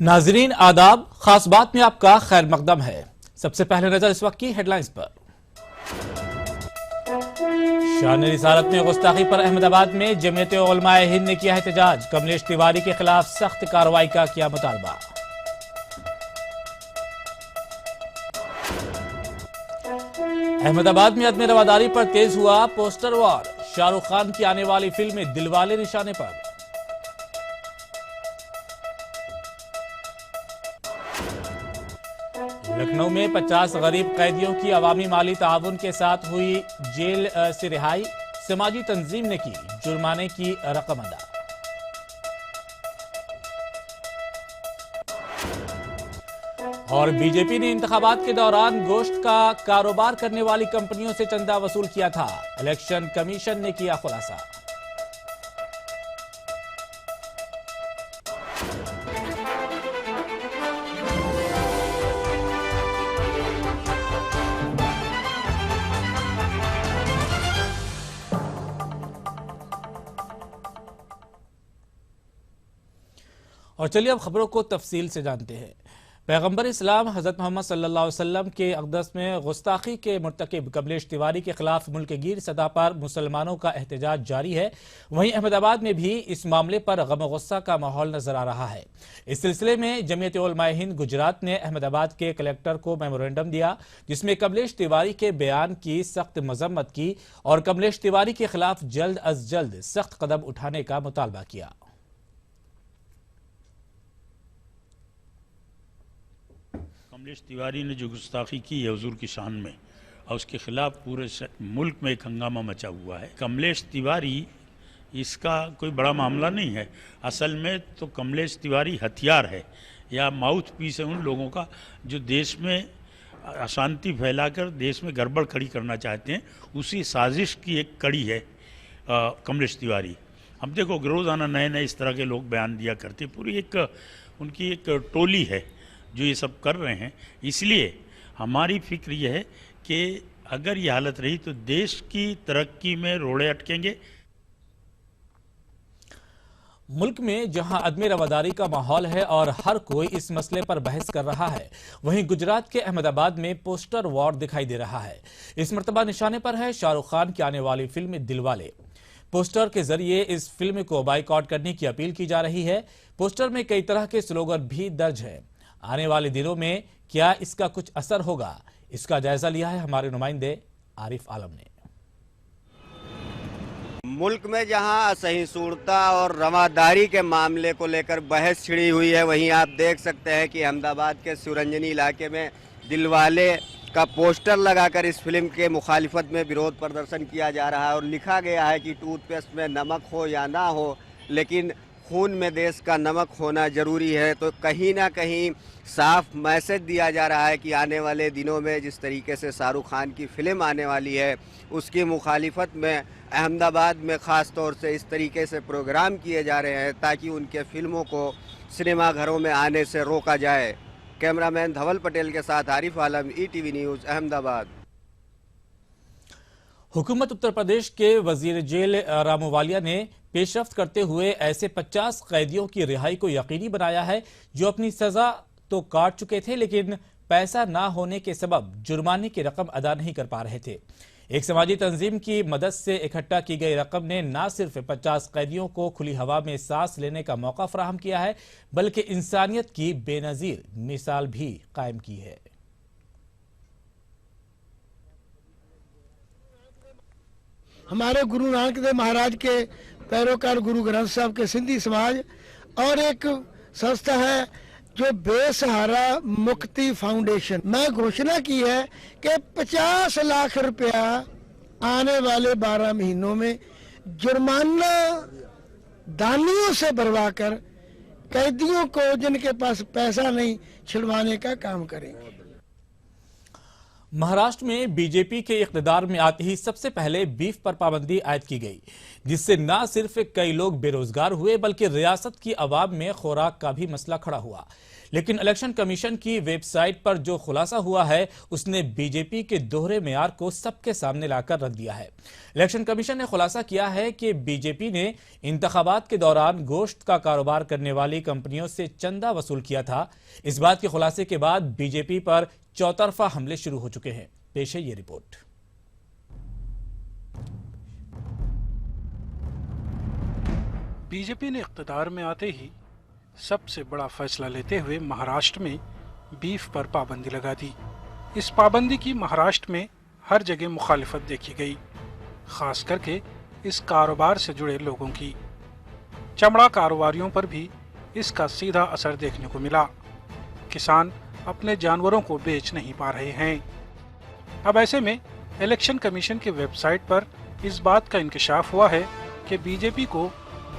नाजरीन आदाब, खास बात में आपका खैर मकदम है। सबसे पहले नजर इस वक्त की हेडलाइंस पर। शान रिसालत में गुस्ताखी पर अहमदाबाद में जमीयत उलमाए हिंद ने किया एहतजाज। कमलेश तिवारी के खिलाफ सख्त कार्रवाई का किया मुतालबा। अहमदाबाद में अदम रवादारी पर तेज हुआ पोस्टर वॉर। शाहरुख खान की आने वाली फिल्म में दिलवाले निशाने पर। लखनऊ में 50 गरीब कैदियों की अवामी माली ताउन के साथ हुई जेल से रिहाई। समाजी तंजीम ने की जुर्माने की रकम अदा। और बीजेपी ने इंतखाबात के दौरान गोश्त का कारोबार करने वाली कंपनियों से चंदा वसूल किया था। इलेक्शन कमीशन ने किया खुलासा। और चलिए अब खबरों को तफसील से जानते हैं। पैगंबर इस्लाम हज़रत मोहम्मद सल्लल्लाहु अलैहि वसल्लम के अक़दस में गुस्ताखी के मुर्तकिब कमलेश तिवारी के खिलाफ मुल्क गिर सतह पर मुसलमानों का एहतजाज जारी है। वहीं अहमदाबाद में भी इस मामले पर गम गुस्सा का माहौल नजर आ रहा है। इस सिलसिले में जमीयत उलमाए हिंद गुजरात ने अहमदाबाद के कलेक्टर को मेमोरेंडम दिया, जिसमें कमलेश तिवारी के बयान की सख्त मजम्मत की और कमलेश तिवारी के खिलाफ जल्द अज जल्द सख्त कदम उठाने का मुतालबा किया। कमलेश तिवारी ने जो गुस्ताखी की है हुजूर की शान में और उसके खिलाफ पूरे मुल्क में एक हंगामा मचा हुआ है। कमलेश तिवारी इसका कोई बड़ा मामला नहीं है। असल में तो कमलेश तिवारी हथियार है या माउथ पीस है उन लोगों का जो देश में अशांति फैलाकर देश में गड़बड़ खड़ी करना चाहते हैं। उसी साजिश की एक कड़ी है कमलेश तिवारी। अब देखो रोज़ाना नए नए इस तरह के लोग बयान दिया करते, पूरी एक उनकी एक टोली है जो ये सब कर रहे हैं। इसलिए हमारी फिक्र यह है कि अगर ये हालत रही तो देश की तरक्की में रोड़े अटकेंगे। मुल्क में जहां अदम रवादारी का माहौल है और हर कोई इस मसले पर बहस कर रहा है, वहीं गुजरात के अहमदाबाद में पोस्टर वॉर दिखाई दे रहा है। इस मर्तबा निशाने पर है शाहरुख खान की आने वाली फिल्म दिलवाले। पोस्टर के जरिए इस फिल्म को बाइकआउट करने की अपील की जा रही है। पोस्टर में कई तरह के स्लोगन भी दर्ज है। आने वाले दिनों में क्या इसका कुछ असर होगा, इसका जायजा लिया है हमारे नुमाइंदे आरिफ आलम ने। मुल्क में जहां असहिष्णुता और रवादारी के मामले को लेकर बहस छिड़ी हुई है, वहीं आप देख सकते हैं कि अहमदाबाद के सुरंजनी इलाके में दिलवाले का पोस्टर लगाकर इस फिल्म के मुखालिफत में विरोध प्रदर्शन किया जा रहा है और लिखा गया है कि टूथपेस्ट में नमक हो या ना हो, लेकिन खून में देश का नमक होना ज़रूरी है। तो कहीं ना कहीं साफ मैसेज दिया जा रहा है कि आने वाले दिनों में जिस तरीके से शाहरुख खान की फिल्म आने वाली है, उसकी मुखालिफत में अहमदाबाद में ख़ास तौर से इस तरीके से प्रोग्राम किए जा रहे हैं ताकि उनके फिल्मों को सिनेमाघरों में आने से रोका जाए। कैमरामैन धवल पटेल के साथ आरिफ आलम, ETV न्यूज़, अहमदाबाद। हुकूमत उत्तर प्रदेश के वजीर जेल रामोवालिया ने पेशरफ्त करते हुए ऐसे 50 कैदियों की रिहाई को यकीनी बनाया है जो अपनी सजा तो काट चुके थे लेकिन पैसा ना होने के सबब जुर्माने की रकम अदा नहीं कर पा रहे थे। एक समाजी तंजीम की मदद से इकट्ठा की गई रकम ने न सिर्फ 50 कैदियों को खुली हवा में सांस लेने का मौका फराहम किया है, बल्कि इंसानियत की बेनजीर मिसाल भी कायम की है। हमारे गुरु नानक देव महाराज के पैरोकार गुरु ग्रंथ साहब के सिंधी समाज और एक संस्था है जो बेसहारा मुक्ति फाउंडेशन, मैं घोषणा की है कि 50 लाख रुपया आने वाले 12 महीनों में जुर्माना दानियों से भरवाकर कैदियों को जिनके पास पैसा नहीं छिड़वाने का काम करेंगे। महाराष्ट्र में बीजेपी के इख्तिदार में आते ही सबसे पहले बीफ पर पाबंदी आयद की गई, जिससे न सिर्फ कई लोग बेरोजगार हुए बल्कि रियासत की आवाम में खुराक का भी मसला खड़ा हुआ। लेकिन इलेक्शन कमीशन की वेबसाइट पर जो खुलासा हुआ है उसने बीजेपी के दोहरे मेयार को सबके सामने लाकर रख दिया है। इलेक्शन कमीशन ने खुलासा किया है कि बीजेपी ने इंतखाबात के दौरान गोश्त का कारोबार करने वाली कंपनियों से चंदा वसूल किया था। इस बात के खुलासे के बाद बीजेपी पर चौतरफा हमले शुरू हो चुके हैं। पेश है ये रिपोर्ट। बीजेपी ने इख्तिदार में आते ही सबसे बड़ा फैसला लेते हुए महाराष्ट्र में बीफ पर पाबंदी लगा दी। इस पाबंदी की महाराष्ट्र में हर जगह मुखालिफत देखी गई, खास करके इस कारोबार से जुड़े लोगों की। चमड़ा कारोबारियों पर भी इसका सीधा असर देखने को मिला। किसान अपने जानवरों को बेच नहीं पा रहे हैं। अब ऐसे में इलेक्शन कमीशन की वेबसाइट पर इस बात का इंकशाफ हुआ है कि बीजेपी को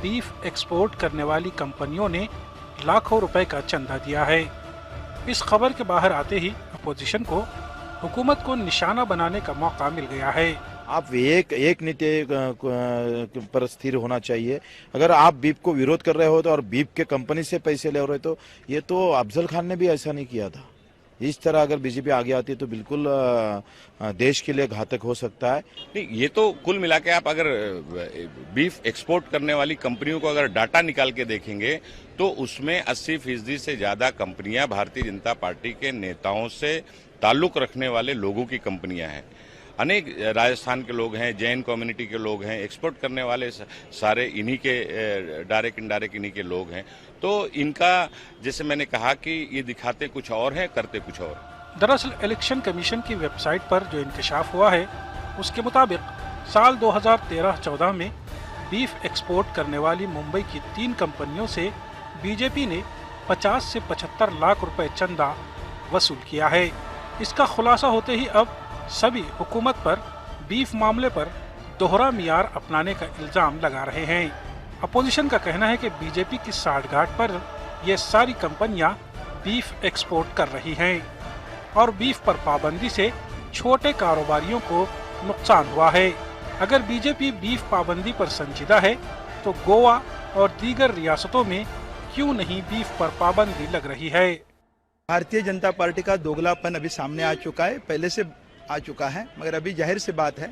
बीफ एक्सपोर्ट करने वाली कंपनियों ने लाखों रुपए का चंदा दिया है। इस खबर के बाहर आते ही अपोजिशन को हुकूमत को निशाना बनाने का मौका मिल गया है। आप एक नीति पर स्थिर होना चाहिए। अगर आप बीफ को विरोध कर रहे हो तो और बीफ के कंपनी से पैसे ले रहे तो ये तो अफजल खान ने भी ऐसा नहीं किया था। इस तरह अगर बीजेपी आगे आती है तो बिल्कुल देश के लिए घातक हो सकता है। नहीं, ये तो कुल मिला के आप अगर बीफ एक्सपोर्ट करने वाली कंपनियों को अगर डाटा निकाल के देखेंगे तो उसमें 80% से ज्यादा कंपनियां भारतीय जनता पार्टी के नेताओं से ताल्लुक रखने वाले लोगों की कंपनियां हैं। अनेक राजस्थान के लोग हैं, जैन कम्युनिटी के लोग हैं, एक्सपोर्ट करने वाले सारे इन्हीं के डायरेक्ट इनडायरेक्ट इन्हीं के लोग हैं। तो इनका जैसे मैंने कहा कि ये दिखाते कुछ और हैं, करते कुछ और। दरअसल इलेक्शन कमीशन की वेबसाइट पर जो इंकशाफ हुआ है उसके मुताबिक साल 2013-14 में बीफ एक्सपोर्ट करने वाली मुंबई की 3 कंपनियों से बीजेपी ने 50 से 75 लाख रुपए चंदा वसूल किया है। इसका खुलासा होते ही अब सभी हुकूमत पर बीफ मामले पर दोहरा मियार अपनाने का इल्जाम लगा रहे हैं। अपोजिशन का कहना है कि बीजेपी की साठगांठ पर ये सारी कंपनियां बीफ एक्सपोर्ट कर रही हैं और बीफ पर पाबंदी से छोटे कारोबारियों को नुकसान हुआ है। अगर बीजेपी बीफ पाबंदी पर संजीदा है तो गोवा और दीगर रियासतों में क्यों नहीं बीफ पर पाबंदी लग रही है। भारतीय जनता पार्टी का दोगलापन अभी सामने आ चुका है, पहले से आ चुका है, मगर अभी जाहिर सी बात है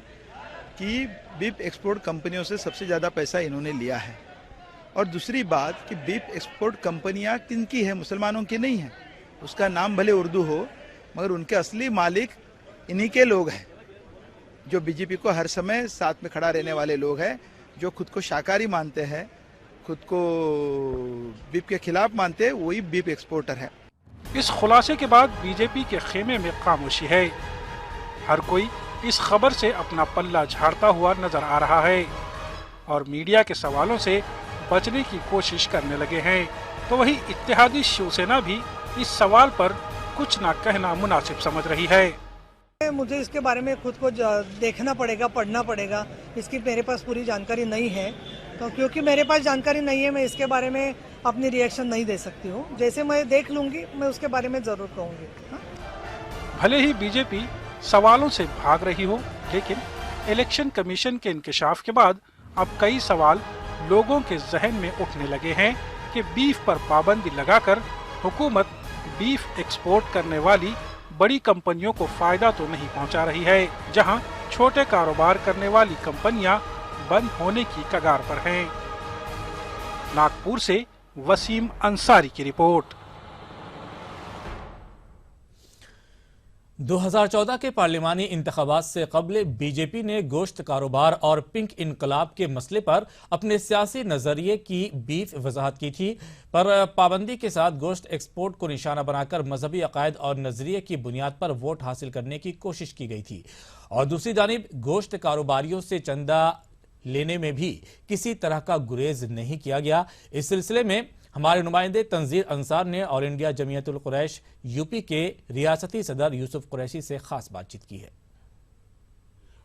कि बीफ एक्सपोर्ट कंपनियों से सबसे ज़्यादा पैसा इन्होंने लिया है। और दूसरी बात कि बीफ एक्सपोर्ट कंपनियां किनकी है, मुसलमानों की नहीं है। उसका नाम भले उर्दू हो मगर उनके असली मालिक इन्हीं के लोग हैं, जो बीजेपी को हर समय साथ में खड़ा रहने वाले लोग हैं, जो खुद को शाकाहारी मानते हैं, खुद को बीफ के खिलाफ मानते हैं, वही बीफ एक्सपोर्टर है। इस खुलासे के बाद बीजेपी के खेमे में खामोशी है। हर कोई इस खबर से अपना पल्ला झाड़ता हुआ नजर आ रहा है और मीडिया के सवालों से बचने की कोशिश करने लगे हैं। तो वही इत्तेहादी शिवसेना भी इस सवाल पर कुछ ना कहना मुनासिब समझ रही है। मुझे इसके बारे में खुद को देखना पड़ेगा, पढ़ना पड़ेगा। इसकी मेरे पास पूरी जानकारी नहीं है, तो क्योंकि मेरे पास जानकारी नहीं है मैं इसके बारे में अपनी रिएक्शन नहीं दे सकती हूँ। जैसे मैं देख लूंगी मैं उसके बारे में जरूर कहूँगी। भले ही बीजेपी सवालों से भाग रही हो, लेकिन इलेक्शन कमीशन के इंकशाफ के बाद अब कई सवाल लोगों के जहन में उठने लगे हैं कि बीफ पर पाबंदी लगाकर हुकूमत बीफ एक्सपोर्ट करने वाली बड़ी कंपनियों को फायदा तो नहीं पहुंचा रही है, जहां छोटे कारोबार करने वाली कंपनियां बंद होने की कगार पर हैं। नागपुर से वसीम अंसारी की रिपोर्ट। 2014 के पार्लिमानी इंतखाबात से कबल बीजेपी ने गोश्त कारोबार और पिंक इनकलाब के मसले पर अपने सियासी नजरिए की बीफ वजाहत की थी, पर पाबंदी के साथ गोश्त एक्सपोर्ट को निशाना बनाकर मजहबी अकायद और नजरिए की बुनियाद पर वोट हासिल करने की कोशिश की गई थी। और दूसरी जानिब गोश्त कारोबारियों से चंदा लेने में भी किसी तरह का गुरेज नहीं किया गया। इस सिलसिले में हमारे नुमाइंदे तंजीर अंसार ने all India Jamiatul Quraish UP के रियासती सदर यूसुफ कुरैशी से खास बातचीत की है।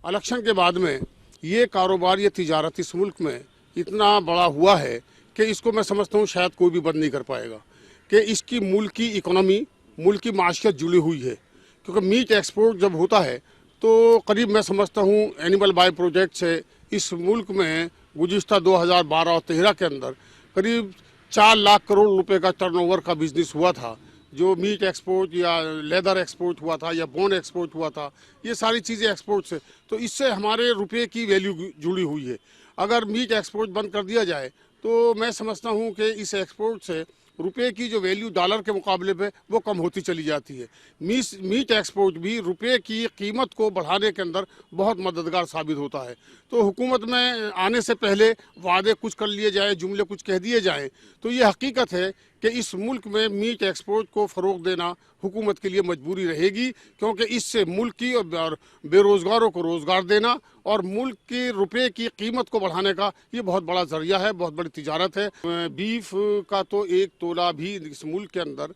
इलेक्शन के बाद में ये कारोबार, ये तिजारत इस मुल्क में इतना बड़ा हुआ है कि इसको मैं समझता हूँ शायद कोई भी बंद नहीं कर पाएगा, कि इसकी मुल्क की इकोनॉमी, मुल्क की माशियत जुड़ी हुई है। क्योंकि मीट एक्सपोर्ट जब होता है तो करीब मैं समझता हूँ एनिमल बाय प्रोजेक्ट से इस मुल्क में गुज़िश्ता 2012 और 13 के अंदर करीब 4 लाख करोड़ रुपए का टर्नओवर का बिजनेस हुआ था, जो मीट एक्सपोर्ट या लेदर एक्सपोर्ट हुआ था या बोन एक्सपोर्ट हुआ था, ये सारी चीज़ें एक्सपोर्ट से, तो इससे हमारे रुपये की वैल्यू जुड़ी हुई है। अगर मीट एक्सपोर्ट बंद कर दिया जाए तो मैं समझता हूँ कि इस एक्सपोर्ट से रुपए की जो वैल्यू डॉलर के मुकाबले पे वो कम होती चली जाती है। मीट एक्सपोर्ट भी रुपए की कीमत को बढ़ाने के अंदर बहुत मददगार साबित होता है। तो हुकूमत में आने से पहले वादे कुछ कर लिए जाए, जुमले कुछ कह दिए जाएं, तो ये हकीकत है कि इस मुल्क में मीट एक्सपोर्ट को फ़रोग देना हुकूमत के लिए मजबूरी रहेगी, क्योंकि इससे मुल्क की और बेरोज़गारों को रोज़गार देना और मुल्क के रुपए की कीमत को बढ़ाने का ये बहुत बड़ा जरिया है, बहुत बड़ी तिजारत है। बीफ का तो 1 तोला भी इस मुल्क के अंदर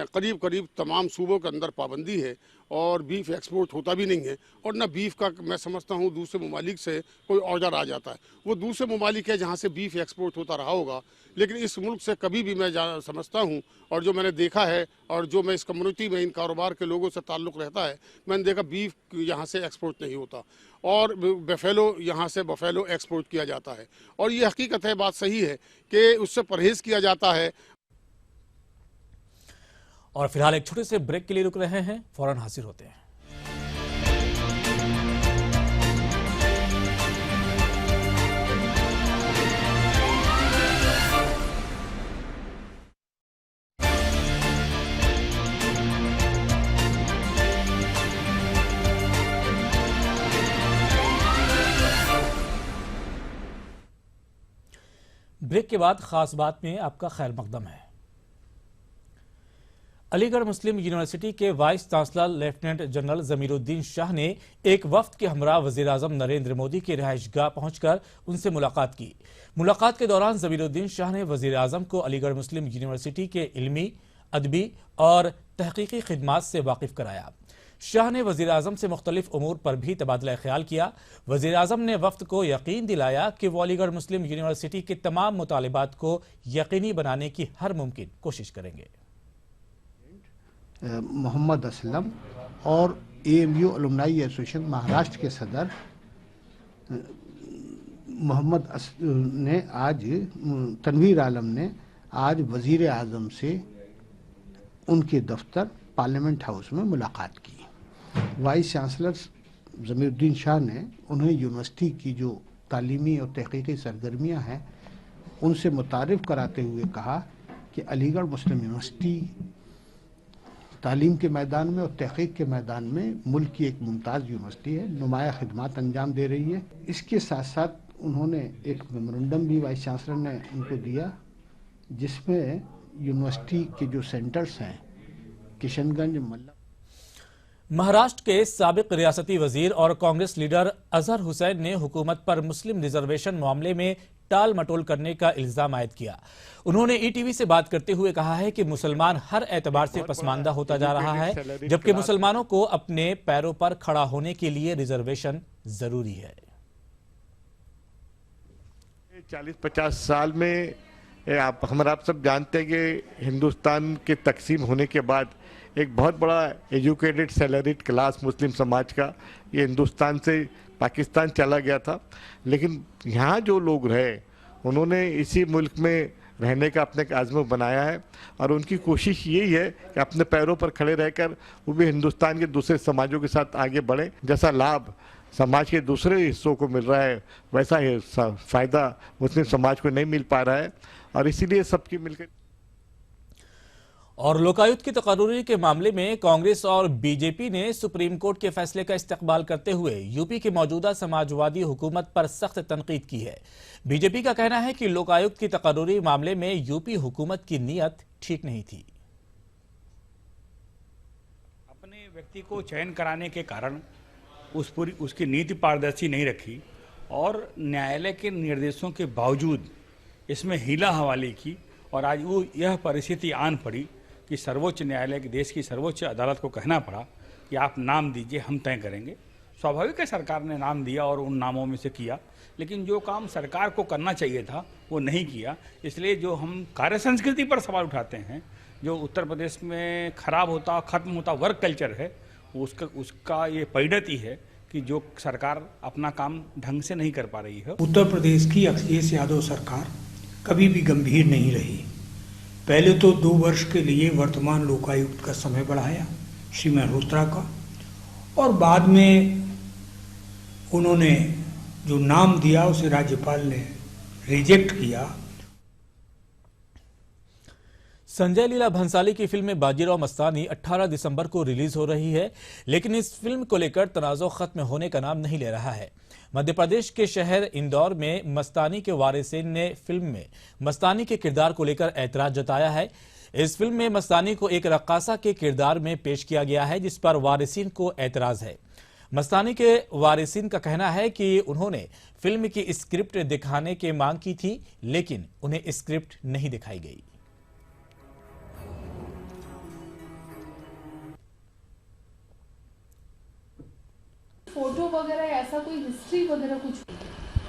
करीब करीब तमाम सूबों के अंदर पाबंदी है और बीफ एक्सपोर्ट होता भी नहीं है, और न बीफ का मैं समझता हूँ दूसरे ममालिक से कोई ऑर्डर आ जाता है। वो दूसरे ममालिक है जहाँ से बीफ एक्सपोर्ट होता रहा होगा, लेकिन इस मुल्क से कभी भी मैं समझता हूँ और जो मैंने देखा है और जो मैं इस कम्युनिटी में इन कारोबार के लोगों से ताल्लुक़ रहता है, मैंने देखा बीफ यहाँ से एक्सपोर्ट नहीं होता और बफेलो यहाँ से बफेलो एक्सपोर्ट किया जाता है, और ये हकीकत है, बात सही है कि उससे परहेज़ किया जाता है। और फिलहाल एक छोटे से ब्रेक के लिए रुक रहे हैं, फौरन हाजिर होते हैं। ब्रेक के बाद खास बात में आपका खैर मकदम है। अलीगढ़ मुस्लिम यूनिवर्सिटी के vice chancellor lieutenant general Zameeruddin Shah ने एक वफ्द के हमरा वजीर आजम नरेंद्र मोदी की रिहाइशगाह पहुंचकर उनसे मुलाकात की। मुलाकात के दौरान जमीरुद्दीन शाह ने वजीर आजम को अलीगढ़ मुस्लिम यूनिवर्सिटी के इल्मी, अदबी और तहकीकी खिदमात से वाकिफ कराया। शाह ने वजीर आजम से मुख्तलिफ उमूर पर भी तबादला ख्याल किया। वजीर आजम ने वफ्द को यकीन दिलाया कि वो अलीगढ़ मुस्लिम यूनिवर्सिटी के तमाम मुतालिबात को यकीनी बनाने की हर मुमकिन कोशिश करेंगे। मोहम्मद असलम और AMU अलुमनाई एसोसिएशन महाराष्ट्र के सदर मोहम्मद ने आज, तनवीर आलम ने आज वजीर आजम से उनके दफ्तर पार्लियामेंट हाउस में मुलाकात की। वाइस चांसलर जमीरुद्दीन शाह ने उन्हें यूनिवर्सिटी की जो तालीमी और तहकीकी सरगर्मियाँ हैं उनसे मुतारिफ कराते हुए कहा कि अलीगढ़ मुस्लिम यूनिवर्सिटी तालीम के मैदान में और तहकीक के मैदान में मुल्क की एक मुमताज़ यूनिवर्सिटी है, नुमाया खिदमात अंजाम दे रही है। इसके साथ साथ उन्होंने एक मेमोरेंडम भी वाइस चांसलर ने उनको दिया, जिसमें यूनिवर्सिटी के जो सेंटर्स हैं किशनगंज, मल्ला। महाराष्ट्र के साबिक रियासती वजीर और कांग्रेस लीडर अजहर हुसैन ने हुकूमत पर मुस्लिम रिजर्वेशन मामले में टाल मटोल करने का इल्जाम आयद किया। उन्होंने ETV से बात करते हुए कहा है कि मुसलमान हर एतबार से पसमानदा होता जा रहा है, जबकि मुसलमानों को अपने पैरों पर खड़ा होने के लिए रिजर्वेशन जरूरी है। 40-50 साल में आप सब जानते हैं कि हिंदुस्तान के तकसीम होने के बाद एक बहुत बड़ा एजुकेटेड सैलरीड क्लास मुस्लिम समाज का ये हिंदुस्तान से पाकिस्तान चला गया था, लेकिन यहाँ जो लोग रहे उन्होंने इसी मुल्क में रहने का अपने आज़म बनाया है और उनकी कोशिश यही है कि अपने पैरों पर खड़े रहकर वो भी हिंदुस्तान के दूसरे समाजों के साथ आगे बढ़ें। जैसा लाभ समाज के दूसरे हिस्सों को मिल रहा है वैसा ही फ़ायदा मुस्लिम समाज को नहीं मिल पा रहा है, और इसीलिए सबकी मिलकर। और लोकायुक्त की तकर्री के मामले में कांग्रेस और बीजेपी ने सुप्रीम कोर्ट के फैसले का इस्तकबाल करते हुए यूपी की मौजूदा समाजवादी हुकूमत पर सख्त तनकीद की है। बीजेपी का कहना है कि लोकायुक्त की तकर्री मामले में यूपी हुकूमत की नीयत ठीक नहीं थी। अपने व्यक्ति को चयन कराने के कारण उसकी नीति पारदर्शी नहीं रखी और न्यायालय के निर्देशों के बावजूद इसमें हीला हवाले की, और आज वो यह परिस्थिति आन पड़ी कि सर्वोच्च न्यायालय के देश की सर्वोच्च अदालत को कहना पड़ा कि आप नाम दीजिए, हम तय करेंगे। स्वाभाविक है सरकार ने नाम दिया और उन नामों में से किया, लेकिन जो काम सरकार को करना चाहिए था वो नहीं किया। इसलिए जो हम कार्य संस्कृति पर सवाल उठाते हैं, जो उत्तर प्रदेश में खराब होता ख़त्म होता वर्क कल्चर है, उसका ये परिणति है कि जो सरकार अपना काम ढंग से नहीं कर पा रही है। उत्तर प्रदेश की अखिलेश यादव सरकार कभी भी गंभीर नहीं रही। पहले तो 2 वर्ष के लिए वर्तमान लोकायुक्त का समय बढ़ाया श्री मल्होत्रा का, और बाद में उन्होंने जो नाम दिया उसे राज्यपाल ने रिजेक्ट किया। संजय लीला भंसाली की फिल्म बाजीराव मस्तानी 18 दिसंबर को रिलीज हो रही है, लेकिन इस फिल्म को लेकर तनाज़ो खत्म होने का नाम नहीं ले रहा है। मध्य प्रदेश के शहर इंदौर में मस्तानी के वारिसिन ने फिल्म में मस्तानी के किरदार को लेकर ऐतराज जताया है। इस फिल्म में मस्तानी को एक रक्कासा के किरदार में पेश किया गया है, जिस पर वारिसिन को ऐतराज है। मस्तानी के वारिसिन का कहना है कि उन्होंने फिल्म की स्क्रिप्ट दिखाने की मांग की थी, लेकिन उन्हें स्क्रिप्ट नहीं दिखाई गई। फोटो वगैरह ऐसा कोई हिस्ट्री वगैरह कुछ?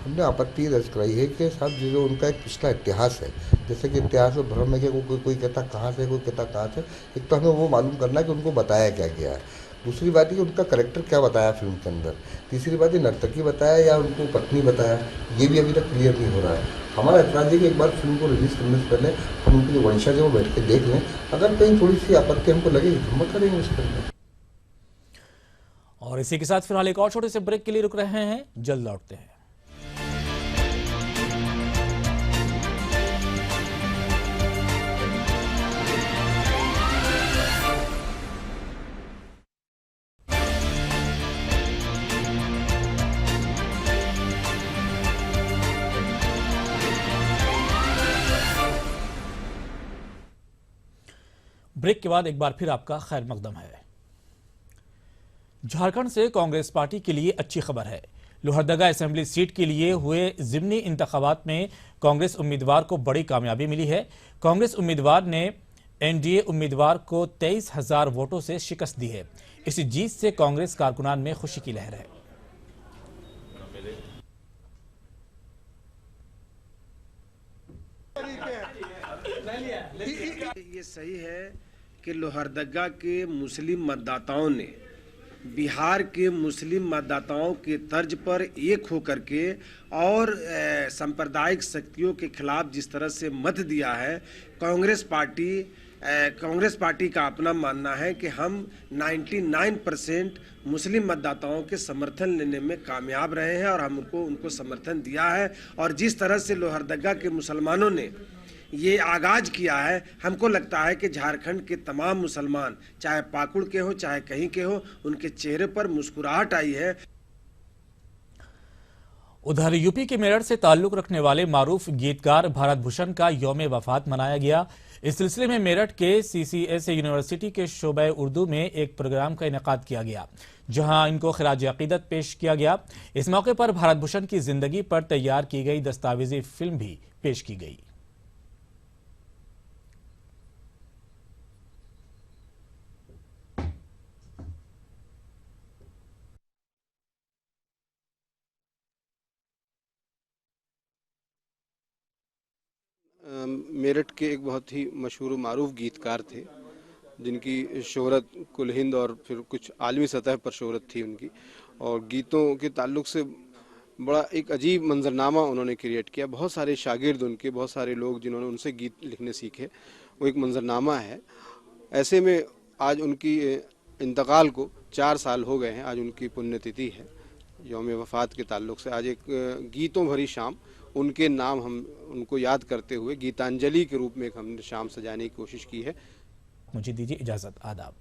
हमने आपत्ति दर्ज कराई है कि साहब जो उनका एक पिछला इतिहास है, जैसे कि इतिहास में भ्रम है कि कोई कहता कहाँ से, कोई कहता कहाँ से। एक तो हमें वो मालूम करना है कि उनको बताया क्या गया है। दूसरी बात है कि उनका कैरेक्टर क्या बताया फिल्म के अंदर। तीसरी बात है नर्तकी बताया या उनको पत्नी बताया, ये भी अभी तक क्लियर नहीं हो रहा है। हमारा ऐतराज है कि एक बार फिल्म को रिलीज करने से पहले हम उनकी जो वंशज है वो बैठ के देख लें। अगर कहीं थोड़ी सी आपत्ति हमको लगेगी तो हम करेंगे उसके अंदर। और इसी के साथ फिलहाल एक और छोटे से ब्रेक के लिए रुक रहे हैं, जल्द लौटते हैं। ब्रेक के बाद एक बार फिर आपका खैर मकदम है। झारखंड से कांग्रेस पार्टी के लिए अच्छी खबर है। लोहरदगा असेंबली सीट के लिए हुए ज़िमनी इंतखाबात में कांग्रेस उम्मीदवार को बड़ी कामयाबी मिली है। कांग्रेस उम्मीदवार ने एनडीए उम्मीदवार को 23,000 वोटों से शिकस्त दी है। इस जीत से कांग्रेस कारकुनान में खुशी की लहर है। ये सही है कि लोहरदगा के मुस्लिम मतदाताओं ने बिहार के मुस्लिम मतदाताओं के तर्ज पर एक होकर के और सांप्रदायिक शक्तियों के खिलाफ जिस तरह से मत दिया है, कांग्रेस पार्टी का अपना मानना है कि हम 99% मुस्लिम मतदाताओं के समर्थन लेने में कामयाब रहे हैं और हम उनको समर्थन दिया है। और जिस तरह से लोहरदगा के मुसलमानों ने ये आगाज किया है, हमको लगता है कि झारखंड के तमाम मुसलमान, चाहे पाकुड़ के हो चाहे कहीं के हो, उनके चेहरे पर मुस्कुराहट आई है। उधर यूपी के मेरठ से ताल्लुक रखने वाले मारूफ गीतकार भारत भूषण का यौम वफात मनाया गया। इस सिलसिले में मेरठ के CCS यूनिवर्सिटी के शोबे उर्दू में एक प्रोग्राम का इनेकाद किया गया, जहां इनको खिराज अकीदत पेश किया गया। इस मौके पर भारत भूषण की जिंदगी पर तैयार की गई दस्तावेजी फिल्म भी पेश की गई। मेरठ के एक बहुत ही मशहूर मारूफ गीतकार थे, जिनकी शोहरत कुल हिंद और फिर कुछ आलमी सतह पर शोहरत थी उनकी, और गीतों के ताल्लुक से बड़ा एक अजीब मंजरनामा उन्होंने क्रिएट किया। बहुत सारे शागिर्द उनके, बहुत सारे लोग जिन्होंने उनसे गीत लिखने सीखे, वो एक मंजरनामा है। ऐसे में आज उनकी इंतकाल को 4 साल हो गए हैं। आज उनकी पुण्यतिथि है यौम वफात के ताल्लुक से। आज एक गीतों भरी शाम उनके नाम हम उनको याद करते हुए गीतांजलि के रूप में एक हमने शाम सजाने की कोशिश की है। मुझे दीजिए इजाजत, आदाब।